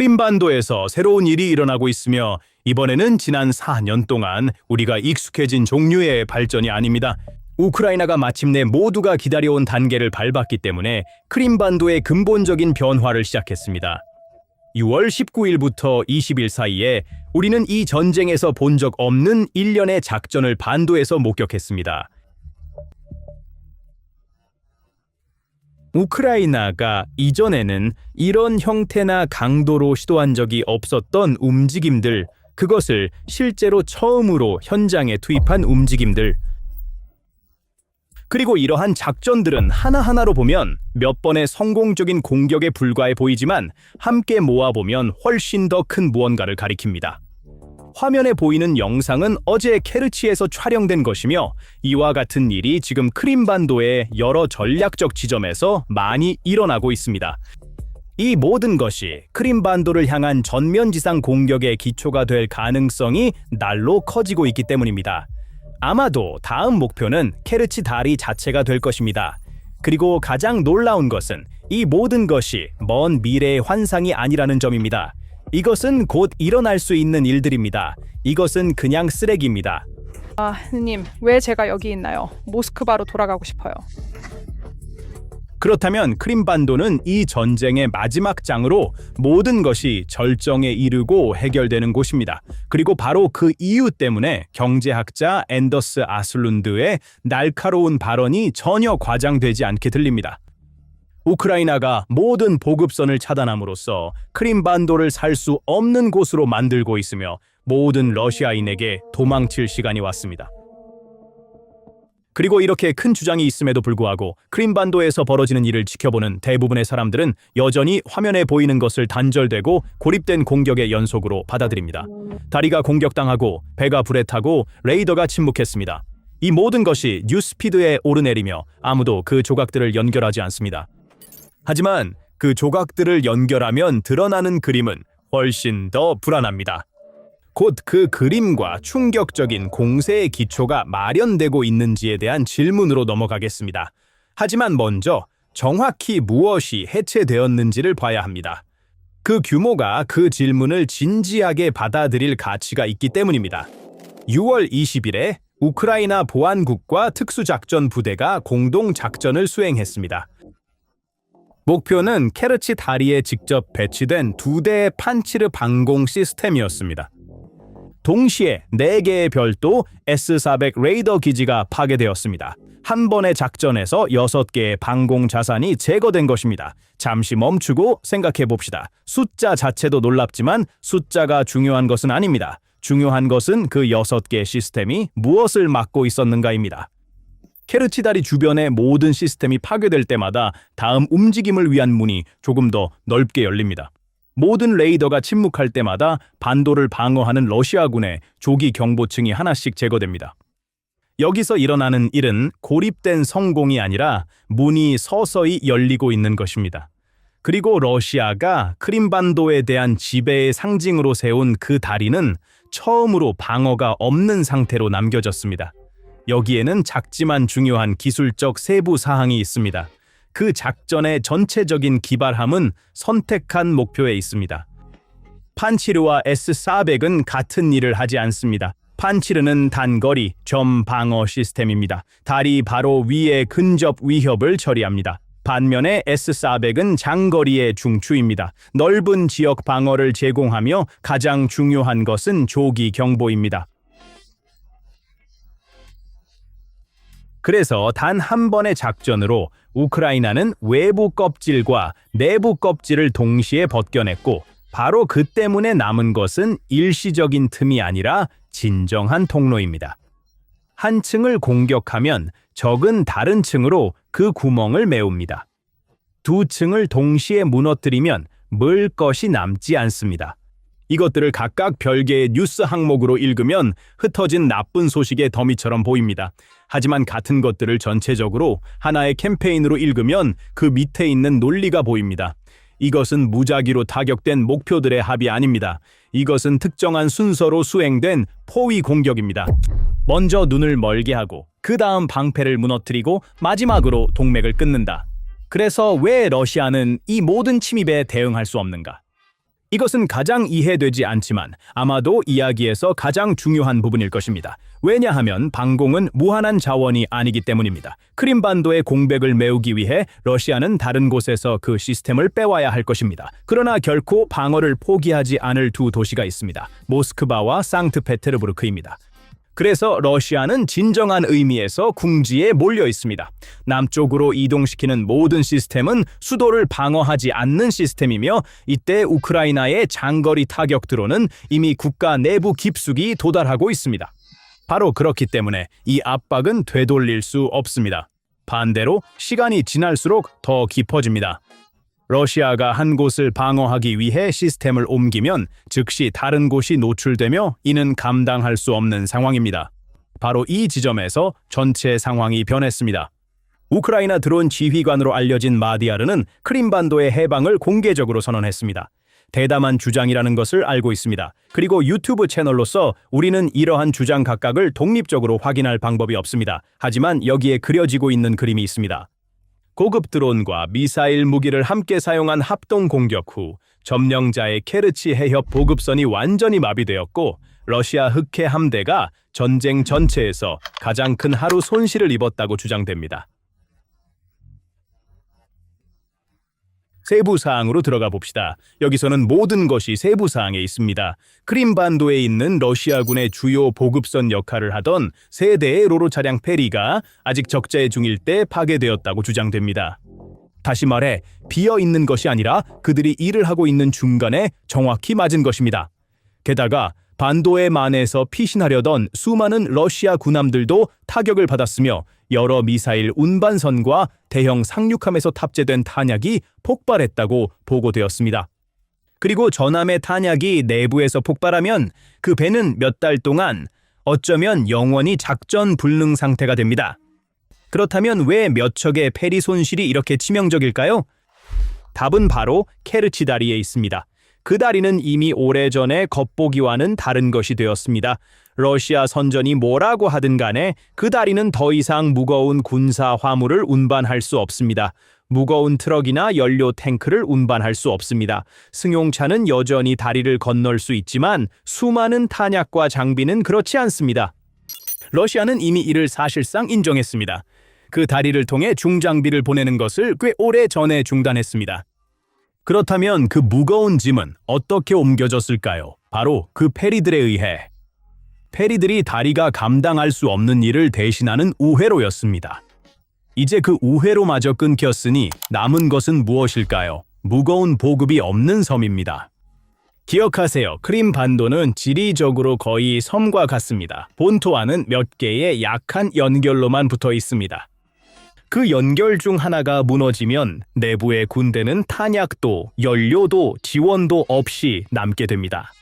크림반도에서 새로운 일이 일어나고 있으며 이번에는 지난 4년 동안 우리가 익숙해진 종류의 발전이 아닙니다. 우크라이나가 마침내 모두가 기다려온 단계를 밟았기 때문에 크림반도의 근본적인 변화를 시작했습니다. 6월 19일부터 20일 사이에 우리는 이 전쟁에서 본 적 없는 일련의 작전을 반도에서 목격했습니다. 우크라이나가 이전에는 이런 형태나 강도로 시도한 적이 없었던 움직임들, 그것을 실제로 처음으로 현장에 투입한 움직임들, 그리고 이러한 작전들은 하나하나로 보면 몇 번의 성공적인 공격에 불과해 보이지만 함께 모아보면 훨씬 더 큰 무언가를 가리킵니다. 화면에 보이는 영상은 어제 케르치에서 촬영된 것이며 이와 같은 일이 지금 크림반도의 여러 전략적 지점에서 많이 일어나고 있습니다. 이 모든 것이 크림반도를 향한 전면지상 공격의 기초가 될 가능성이 날로 커지고 있기 때문입니다. 아마도 다음 목표는 케르치 다리 자체가 될 것입니다. 그리고 가장 놀라운 것은 이 모든 것이 먼 미래의 환상이 아니라는 점입니다. 이것은 곧 일어날 수 있는 일들입니다. 이것은 그냥 쓰레기입니다. 님, 왜 제가 여기 있나요? 모스크바로 돌아가고 싶어요. 그렇다면 크림반도는 이 전쟁의 마지막 장으로 모든 것이 절정에 이르고 해결되는 곳입니다. 그리고 바로 그 이유 때문에 경제학자 앤더스 아슬룬드의 날카로운 발언이 전혀 과장되지 않게 들립니다. 우크라이나가 모든 보급선을 차단함으로써 크림반도를 살 수 없는 곳으로 만들고 있으며 모든 러시아인에게 도망칠 시간이 왔습니다. 그리고 이렇게 큰 주장이 있음에도 불구하고 크림반도에서 벌어지는 일을 지켜보는 대부분의 사람들은 여전히 화면에 보이는 것을 단절되고 고립된 공격의 연속으로 받아들입니다. 다리가 공격당하고 배가 불에 타고 레이더가 침묵했습니다. 이 모든 것이 뉴스피드에 오르내리며 아무도 그 조각들을 연결하지 않습니다. 하지만 그 조각들을 연결하면 드러나는 그림은 훨씬 더 불안합니다. 곧 그 그림과 충격적인 공세의 기초가 마련되고 있는지에 대한 질문으로 넘어가겠습니다. 하지만 먼저 정확히 무엇이 해체되었는지를 봐야 합니다. 그 규모가 그 질문을 진지하게 받아들일 가치가 있기 때문입니다. 6월 20일에 우크라이나 보안국과 특수작전 부대가 공동작전을 수행했습니다. 목표는 케르치 다리에 직접 배치된 2대의 판치르 방공 시스템이었습니다. 동시에 4개의 별도 S-400 레이더 기지가 파괴되었습니다. 한 번의 작전에서 6개의 방공 자산이 제거된 것입니다. 잠시 멈추고 생각해 봅시다. 숫자 자체도 놀랍지만 숫자가 중요한 것은 아닙니다. 중요한 것은 그 6개의 시스템이 무엇을 막고 있었는가입니다. 케르치 다리 주변의 모든 시스템이 파괴될 때마다 다음 움직임을 위한 문이 조금 더 넓게 열립니다. 모든 레이더가 침묵할 때마다 반도를 방어하는 러시아군의 조기 경보층이 하나씩 제거됩니다. 여기서 일어나는 일은 고립된 성공이 아니라 문이 서서히 열리고 있는 것입니다. 그리고 러시아가 크림반도에 대한 지배의 상징으로 세운 그 다리는 처음으로 방어가 없는 상태로 남겨졌습니다. 여기에는 작지만 중요한 기술적 세부 사항이 있습니다. 그 작전의 전체적인 기발함은 선택한 목표에 있습니다. 판치르와 S-400은 같은 일을 하지 않습니다. 판치르는 단거리 점 방어 시스템입니다. 다리 바로 위의 근접 위협을 처리합니다. 반면에 S-400은 장거리의 중추입니다. 넓은 지역 방어를 제공하며 가장 중요한 것은 조기 경보입니다. 그래서 단 한 번의 작전으로 우크라이나는 외부 껍질과 내부 껍질을 동시에 벗겨냈고 바로 그 때문에 남은 것은 일시적인 틈이 아니라 진정한 통로입니다. 한 층을 공격하면 적은 다른 층으로 그 구멍을 메웁니다. 2층을 동시에 무너뜨리면 물 것이 남지 않습니다. 이것들을 각각 별개의 뉴스 항목으로 읽으면 흩어진 나쁜 소식의 더미처럼 보입니다. 하지만 같은 것들을 전체적으로 하나의 캠페인으로 읽으면 그 밑에 있는 논리가 보입니다. 이것은 무작위로 타격된 목표들의 합이 아닙니다. 이것은 특정한 순서로 수행된 포위 공격입니다. 먼저 눈을 멀게 하고 그 다음 방패를 무너뜨리고 마지막으로 동맥을 끊는다. 그래서 왜 러시아는 이 모든 침입에 대응할 수 없는가? 이것은 가장 이해되지 않지만 아마도 이야기에서 가장 중요한 부분일 것입니다. 왜냐하면 방공은 무한한 자원이 아니기 때문입니다. 크림반도의 공백을 메우기 위해 러시아는 다른 곳에서 그 시스템을 빼와야 할 것입니다. 그러나 결코 방어를 포기하지 않을 두 도시가 있습니다. 모스크바와 상트페테르부르크입니다. 그래서 러시아는 진정한 의미에서 궁지에 몰려 있습니다. 남쪽으로 이동시키는 모든 시스템은 수도를 방어하지 않는 시스템이며 이때 우크라이나의 장거리 타격 드론은 이미 국가 내부 깊숙이 도달하고 있습니다. 바로 그렇기 때문에 이 압박은 되돌릴 수 없습니다. 반대로 시간이 지날수록 더 깊어집니다. 러시아가 한 곳을 방어하기 위해 시스템을 옮기면 즉시 다른 곳이 노출되며 이는 감당할 수 없는 상황입니다. 바로 이 지점에서 전체 상황이 변했습니다. 우크라이나 드론 지휘관으로 알려진 마디아르는 크림반도의 해방을 공개적으로 선언했습니다. 대담한 주장이라는 것을 알고 있습니다. 그리고 유튜브 채널로서 우리는 이러한 주장 각각을 독립적으로 확인할 방법이 없습니다. 하지만 여기에 그려지고 있는 그림이 있습니다. 고급 드론과 미사일 무기를 함께 사용한 합동 공격 후 점령자의 케르치 해협 보급선이 완전히 마비되었고 러시아 흑해 함대가 전쟁 전체에서 가장 큰 하루 손실을 입었다고 주장됩니다. 세부 사항으로 들어가 봅시다. 여기서는 모든 것이 세부 사항에 있습니다. 크림반도에 있는 러시아군의 주요 보급선 역할을 하던 세 대의 로로 차량 페리가 아직 적재 중일 때 파괴되었다고 주장됩니다. 다시 말해 비어 있는 것이 아니라 그들이 일을 하고 있는 중간에 정확히 맞은 것입니다. 게다가 반도의 만에서 피신하려던 수많은 러시아 군함들도 타격을 받았으며 여러 미사일 운반선과 대형 상륙함에서 탑재된 탄약이 폭발했다고 보고되었습니다. 그리고 전함의 탄약이 내부에서 폭발하면 그 배는 몇 달 동안 어쩌면 영원히 작전 불능 상태가 됩니다. 그렇다면 왜 몇 척의 페리 손실이 이렇게 치명적일까요? 답은 바로 케르치 다리에 있습니다. 그 다리는 이미 오래전에 겉보기와는 다른 것이 되었습니다. 러시아 선전이 뭐라고 하든 간에 그 다리는 더 이상 무거운 군사 화물을 운반할 수 없습니다. 무거운 트럭이나 연료 탱크를 운반할 수 없습니다. 승용차는 여전히 다리를 건널 수 있지만 수많은 탄약과 장비는 그렇지 않습니다. 러시아는 이미 이를 사실상 인정했습니다. 그 다리를 통해 중장비를 보내는 것을 꽤 오래 전에 중단했습니다. 그렇다면 그 무거운 짐은 어떻게 옮겨졌을까요? 바로 그 페리들에 의해. 페리들이 다리가 감당할 수 없는 일을 대신하는 우회로였습니다. 이제 그 우회로마저 끊겼으니 남은 것은 무엇일까요? 무거운 보급이 없는 섬입니다. 기억하세요. 크림 반도는 지리적으로 거의 섬과 같습니다. 본토와는 몇 개의 약한 연결로만 붙어 있습니다. 그 연결 중 하나가 무너지면 내부의 군대는 탄약도 연료도 지원도 없이 남게 됩니다.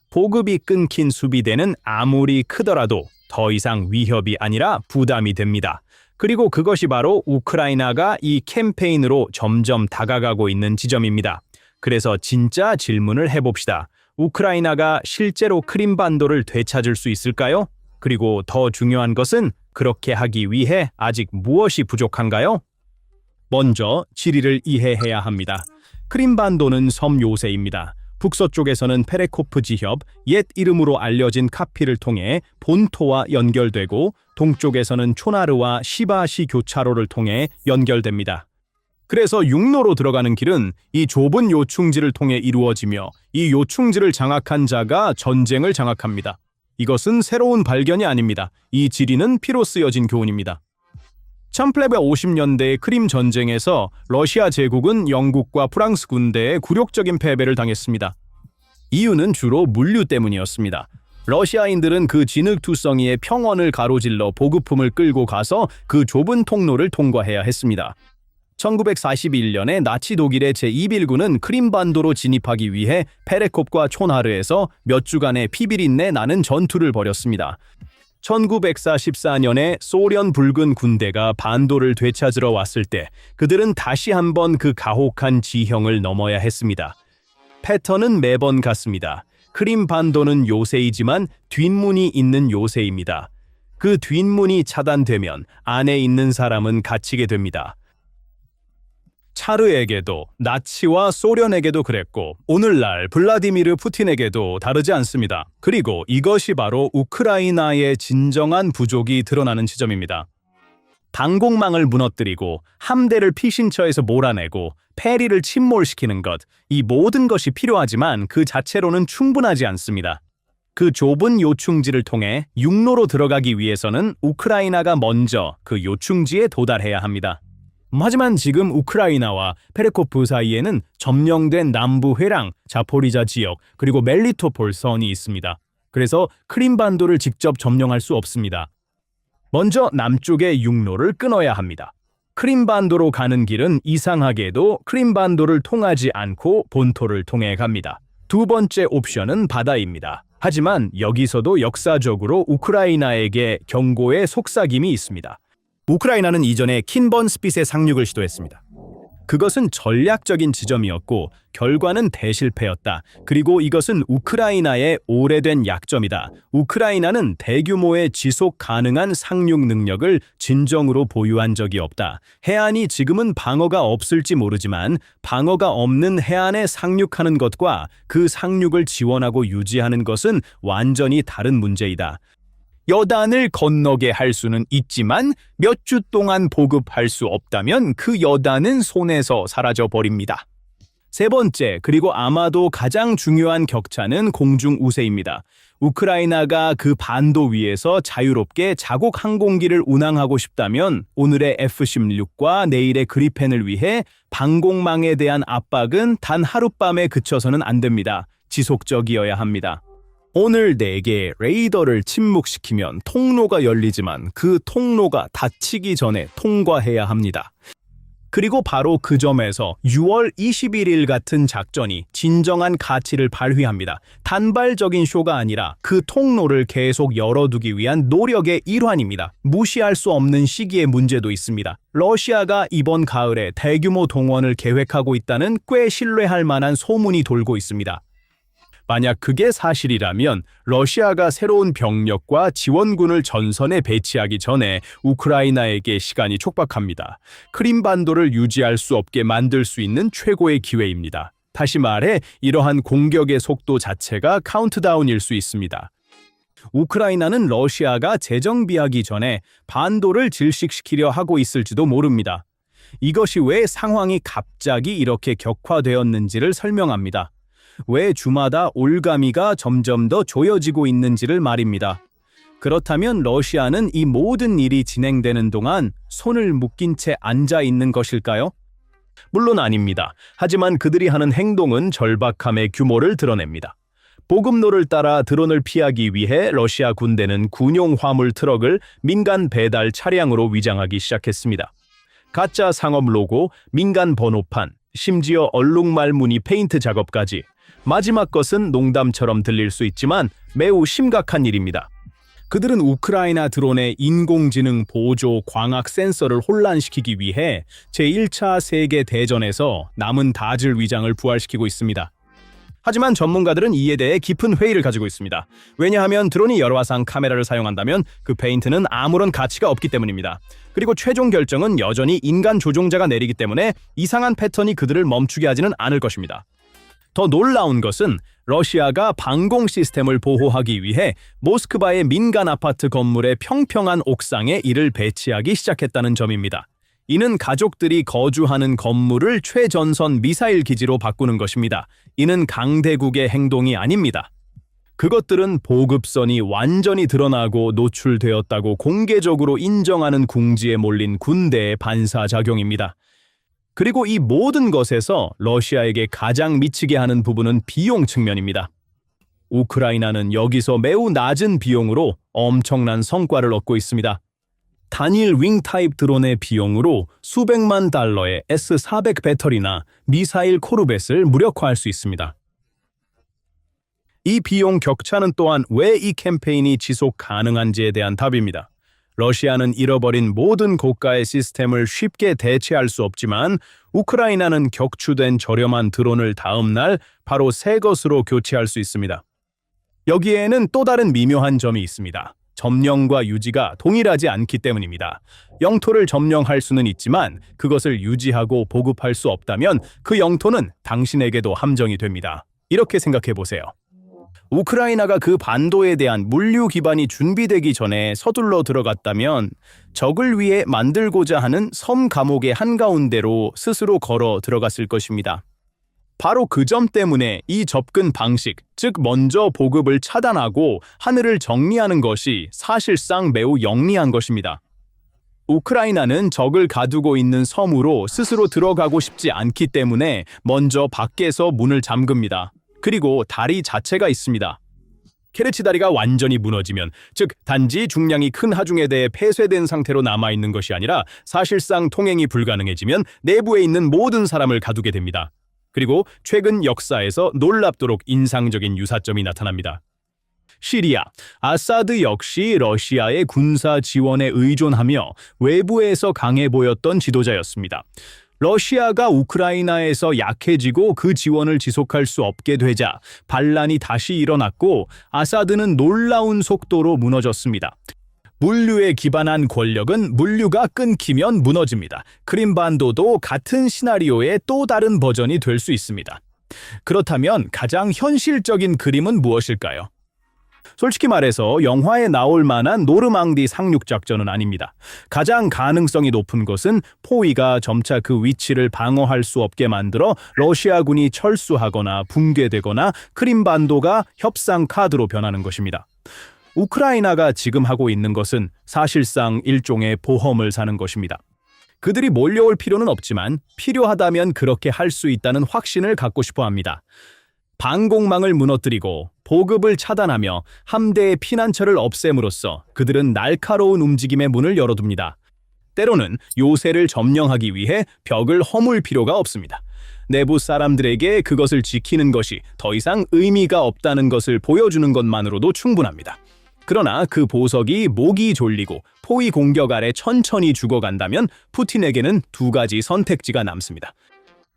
보급이 끊긴 수비대는 아무리 크더라도 더 이상 위협이 아니라 부담이 됩니다. 그리고 그것이 바로 우크라이나가 이 캠페인으로 점점 다가가고 있는 지점입니다. 그래서 진짜 질문을 해봅시다. 우크라이나가 실제로 크림반도를 되찾을 수 있을까요? 그리고 더 중요한 것은 그렇게 하기 위해 아직 무엇이 부족한가요? 먼저 지리를 이해해야 합니다. 크림반도는 섬 요새입니다. 북서쪽에서는 페레코프 지협, 옛 이름으로 알려진 카피를 통해 본토와 연결되고 동쪽에서는 초나르와 시바시 교차로를 통해 연결됩니다. 그래서 육로로 들어가는 길은 이 좁은 요충지를 통해 이루어지며 이 요충지를 장악한 자가 전쟁을 장악합니다. 이것은 새로운 발견이 아닙니다. 이 지리는 피로 쓰여진 교훈입니다. 1850년대의 크림 전쟁에서 러시아 제국은 영국과 프랑스 군대에 굴욕적인 패배를 당했습니다. 이유는 주로 물류 때문이었습니다. 러시아인들은 그 진흙투성이의 평원을 가로질러 보급품을 끌고 가서 그 좁은 통로를 통과해야 했습니다. 1941년에 나치 독일의 제2빌군은 크림반도로 진입하기 위해 페레콥과 촌하르에서 몇 주간의 피비린내 나는 전투를 벌였습니다. 1944년에 소련 붉은 군대가 반도를 되찾으러 왔을 때 그들은 다시 한번 그 가혹한 지형을 넘어야 했습니다. 패턴은 매번 같습니다. 크림반도는 요새이지만 뒷문이 있는 요새입니다. 그 뒷문이 차단되면 안에 있는 사람은 갇히게 됩니다. 차르에게도 나치와 소련에게도 그랬고 오늘날 블라디미르 푸틴에게도 다르지 않습니다. 그리고 이것이 바로 우크라이나의 진정한 부족이 드러나는 지점입니다. 방공망을 무너뜨리고 함대를 피신처에서 몰아내고 페리를 침몰시키는 것, 이 모든 것이 필요하지만 그 자체로는 충분하지 않습니다. 그 좁은 요충지를 통해 육로로 들어가기 위해서는 우크라이나가 먼저 그 요충지에 도달해야 합니다. 하지만 지금 우크라이나와 페레코프 사이에는 점령된 남부 회랑, 자포리자 지역, 그리고 멜리토폴 선이 있습니다. 그래서 크림반도를 직접 점령할 수 없습니다. 먼저 남쪽의 육로를 끊어야 합니다. 크림반도로 가는 길은 이상하게도 크림반도를 통하지 않고 본토를 통해 갑니다. 두 번째 옵션은 바다입니다. 하지만 여기서도 역사적으로 우크라이나에게 경고의 속삭임이 있습니다. 우크라이나는 이전에 킨번스핏의 상륙을 시도했습니다. 그것은 전략적인 지점이었고 결과는 대실패였다. 그리고 이것은 우크라이나의 오래된 약점이다. 우크라이나는 대규모의 지속 가능한 상륙 능력을 진정으로 보유한 적이 없다. 해안이 지금은 방어가 없을지 모르지만 방어가 없는 해안에 상륙하는 것과 그 상륙을 지원하고 유지하는 것은 완전히 다른 문제이다. 여단을 건너게 할 수는 있지만 몇 주 동안 보급할 수 없다면 그 여단은 손에서 사라져 버립니다. 세 번째, 그리고 아마도 가장 중요한 격차는 공중 우세입니다. 우크라이나가 그 반도 위에서 자유롭게 자국 항공기를 운항하고 싶다면 오늘의 F-16과 내일의 그리펜을 위해 방공망에 대한 압박은 단 하룻밤에 그쳐서는 안 됩니다. 지속적이어야 합니다. 오늘 4개의 레이더를 침묵시키면 통로가 열리지만 그 통로가 닫히기 전에 통과해야 합니다. 그리고 바로 그 점에서 6월 21일 같은 작전이 진정한 가치를 발휘합니다. 단발적인 쇼가 아니라 그 통로를 계속 열어두기 위한 노력의 일환입니다. 무시할 수 없는 시기의 문제도 있습니다. 러시아가 이번 가을에 대규모 동원을 계획하고 있다는 꽤 신뢰할 만한 소문이 돌고 있습니다. 만약 그게 사실이라면 러시아가 새로운 병력과 지원군을 전선에 배치하기 전에 우크라이나에게 시간이 촉박합니다. 크림반도를 유지할 수 없게 만들 수 있는 최고의 기회입니다. 다시 말해 이러한 공격의 속도 자체가 카운트다운일 수 있습니다. 우크라이나는 러시아가 재정비하기 전에 반도를 질식시키려 하고 있을지도 모릅니다. 이것이 왜 상황이 갑자기 이렇게 격화되었는지를 설명합니다. 왜 주마다 올가미가 점점 더 조여지고 있는지를 말입니다. 그렇다면 러시아는 이 모든 일이 진행되는 동안 손을 묶인 채 앉아 있는 것일까요? 물론 아닙니다. 하지만 그들이 하는 행동은 절박함의 규모를 드러냅니다. 보급로를 따라 드론을 피하기 위해 러시아 군대는 군용 화물 트럭을 민간 배달 차량으로 위장하기 시작했습니다. 가짜 상업 로고, 민간 번호판, 심지어 얼룩말 무늬 페인트 작업까지. 마지막 것은 농담처럼 들릴 수 있지만 매우 심각한 일입니다. 그들은 우크라이나 드론의 인공지능 보조 광학 센서를 혼란시키기 위해 제1차 세계 대전에서 남은 다즐 위장을 부활시키고 있습니다. 하지만 전문가들은 이에 대해 깊은 회의를 가지고 있습니다. 왜냐하면 드론이 열화상 카메라를 사용한다면 그 페인트는 아무런 가치가 없기 때문입니다. 그리고 최종 결정은 여전히 인간 조종자가 내리기 때문에 이상한 패턴이 그들을 멈추게 하지는 않을 것입니다. 더 놀라운 것은 러시아가 방공 시스템을 보호하기 위해 모스크바의 민간 아파트 건물의 평평한 옥상에 이를 배치하기 시작했다는 점입니다. 이는 가족들이 거주하는 건물을 최전선 미사일 기지로 바꾸는 것입니다. 이는 강대국의 행동이 아닙니다. 그것들은 보급선이 완전히 드러나고 노출되었다고 공개적으로 인정하는 궁지에 몰린 군대의 반사작용입니다. 그리고 이 모든 것에서 러시아에게 가장 미치게 하는 부분은 비용 측면입니다. 우크라이나는 여기서 매우 낮은 비용으로 엄청난 성과를 얻고 있습니다. 단일 윙 타입 드론의 비용으로 수백만 달러의 S-400 배터리나 미사일 코르벳을 무력화할 수 있습니다. 이 비용 격차는 또한 왜 이 캠페인이 지속 가능한지에 대한 답입니다. 러시아는 잃어버린 모든 고가의 시스템을 쉽게 대체할 수 없지만 우크라이나는 격추된 저렴한 드론을 다음 날 바로 새 것으로 교체할 수 있습니다. 여기에는 또 다른 미묘한 점이 있습니다. 점령과 유지가 동일하지 않기 때문입니다. 영토를 점령할 수는 있지만 그것을 유지하고 보급할 수 없다면 그 영토는 당신에게도 함정이 됩니다. 이렇게 생각해 보세요. 우크라이나가 그 반도에 대한 물류 기반이 준비되기 전에 서둘러 들어갔다면 적을 위해 만들고자 하는 섬 감옥의 한가운데로 스스로 걸어 들어갔을 것입니다. 바로 그 점 때문에 이 접근 방식, 즉 먼저 보급을 차단하고 하늘을 정리하는 것이 사실상 매우 영리한 것입니다. 우크라이나는 적을 가두고 있는 섬으로 스스로 들어가고 싶지 않기 때문에 먼저 밖에서 문을 잠급니다. 그리고 다리 자체가 있습니다. 케르치 다리가 완전히 무너지면, 즉 단지 중량이 큰 하중에 대해 폐쇄된 상태로 남아있는 것이 아니라 사실상 통행이 불가능해지면 내부에 있는 모든 사람을 가두게 됩니다. 그리고 최근 역사에서 놀랍도록 인상적인 유사점이 나타납니다. 시리아, 아사드 역시 러시아의 군사 지원에 의존하며 외부에서 강해 보였던 지도자였습니다. 러시아가 우크라이나에서 약해지고 그 지원을 지속할 수 없게 되자 반란이 다시 일어났고 아사드는 놀라운 속도로 무너졌습니다. 물류에 기반한 권력은 물류가 끊기면 무너집니다. 크림반도도 같은 시나리오의 또 다른 버전이 될 수 있습니다. 그렇다면 가장 현실적인 그림은 무엇일까요? 솔직히 말해서 영화에 나올 만한 노르망디 상륙작전은 아닙니다. 가장 가능성이 높은 것은 포위가 점차 그 위치를 방어할 수 없게 만들어 러시아군이 철수하거나 붕괴되거나 크림반도가 협상 카드로 변하는 것입니다. 우크라이나가 지금 하고 있는 것은 사실상 일종의 보험을 사는 것입니다. 그들이 몰려올 필요는 없지만 필요하다면 그렇게 할 수 있다는 확신을 갖고 싶어 합니다. 방공망을 무너뜨리고 보급을 차단하며 함대의 피난처를 없앰으로써 그들은 날카로운 움직임의 문을 열어둡니다. 때로는 요새를 점령하기 위해 벽을 허물 필요가 없습니다. 내부 사람들에게 그것을 지키는 것이 더 이상 의미가 없다는 것을 보여주는 것만으로도 충분합니다. 그러나 그 보석이 목이 졸리고 포위 공격 아래 천천히 죽어간다면 푸틴에게는 두 가지 선택지가 남습니다.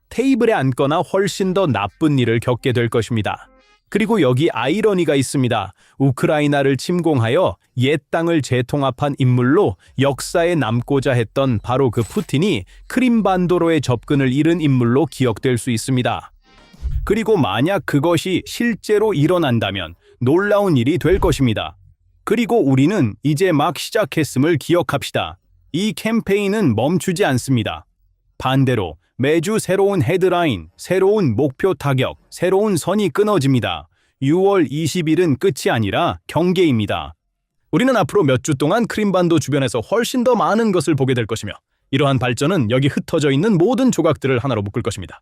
테이블에 앉거나 훨씬 더 나쁜 일을 겪게 될 것입니다. 그리고 여기 아이러니가 있습니다. 우크라이나를 침공하여 옛 땅을 재통합한 인물로 역사에 남고자 했던 바로 그 푸틴이 크림반도로의 접근을 잃은 인물로 기억될 수 있습니다. 그리고 만약 그것이 실제로 일어난다면 놀라운 일이 될 것입니다. 그리고 우리는 이제 막 시작했음을 기억합시다. 이 캠페인은 멈추지 않습니다. 반대로 매주 새로운 헤드라인, 새로운 목표 타격, 새로운 선이 끊어집니다. 6월 20일은 끝이 아니라 경계입니다. 우리는 앞으로 몇 주 동안 크림반도 주변에서 훨씬 더 많은 것을 보게 될 것이며 이러한 발전은 여기 흩어져 있는 모든 조각들을 하나로 묶을 것입니다.